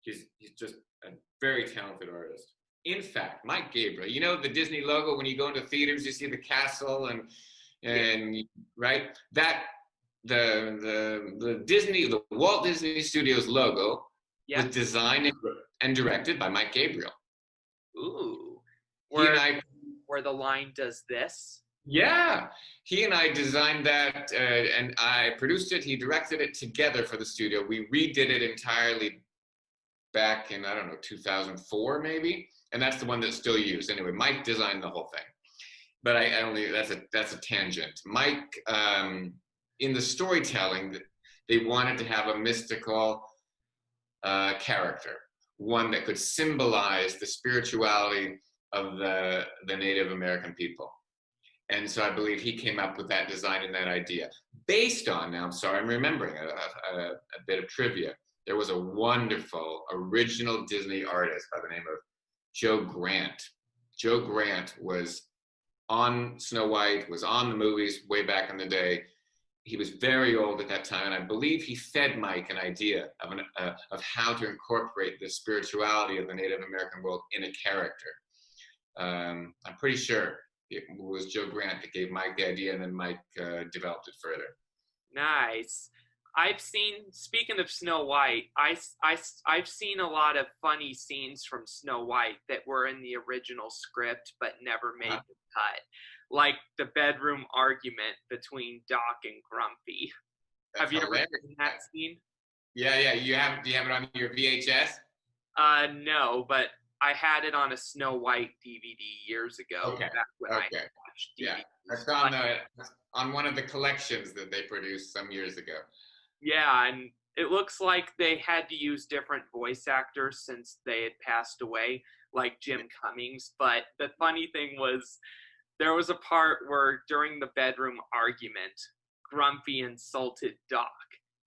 He's just a very talented artist. In fact, Mike Gabriel, you know the Disney logo when you go into theaters, you see the castle and right, that the Walt Disney Studios logo was designed and directed by Mike Gabriel. Ooh, Where the line does this. Yeah, he and I designed that, and I produced it. He directed it together for the studio. We redid it entirely back in, I don't know, 2004 maybe, and that's the one that's still used. Anyway, Mike designed the whole thing, but I only that's a tangent. Mike, in the storytelling, they wanted to have a mystical character, one that could symbolize the spirituality of the Native American people. And so I believe he came up with that design and that idea. Based on, now I'm sorry, I'm remembering a bit of trivia. There was a wonderful original Disney artist by the name of Joe Grant. Joe Grant was on Snow White, was on the movies way back in the day. He was very old at that time, and I believe he fed Mike an idea of how to incorporate the spirituality of the Native American world in a character. I'm pretty sure it was Joe Grant that gave Mike the idea, and then Mike developed it further. Nice. I've seen, speaking of Snow White, I've seen a lot of funny scenes from Snow White that were in the original script but never made the cut. Like the bedroom argument between Doc and Grumpy. Have you ever seen that scene? Yeah. Do you have it on your VHS? No, but I had it on a Snow White DVD years ago. Okay. Back when I watched DVDs. Yeah, that's on one of the collections that they produced some years ago. Yeah, and it looks like they had to use different voice actors since they had passed away, like Jim Cummings. But the funny thing was, there was a part where during the bedroom argument, Grumpy insulted Doc,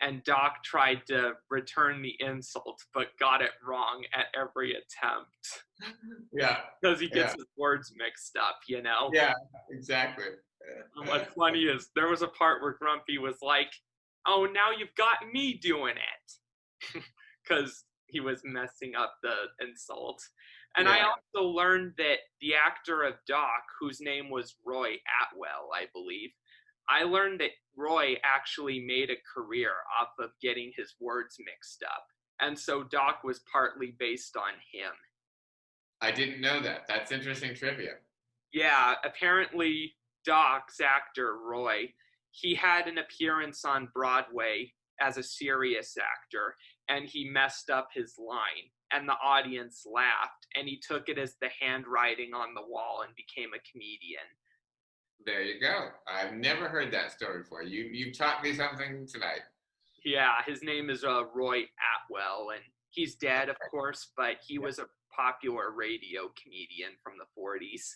and Doc tried to return the insult, but got it wrong at every attempt. Yeah. Because he gets his words mixed up, you know? Yeah, exactly. And what's funny is there was a part where Grumpy was like, "Oh, now you've got me doing it." Because he was messing up the insult. And I also learned that the actor of Doc, whose name was Roy Atwell, I believe, I learned that Roy actually made a career off of getting his words mixed up. And so Doc was partly based on him. I didn't know that. That's interesting trivia. Yeah, apparently Doc's actor, Roy, he had an appearance on Broadway as a serious actor, and he messed up his line, and the audience laughed, and he took it as the handwriting on the wall and became a comedian. There you go. I've never heard that story before. You taught me something tonight. Yeah, his name is Roy Atwell, and he's dead, of course, but he was a popular radio comedian from the 40s.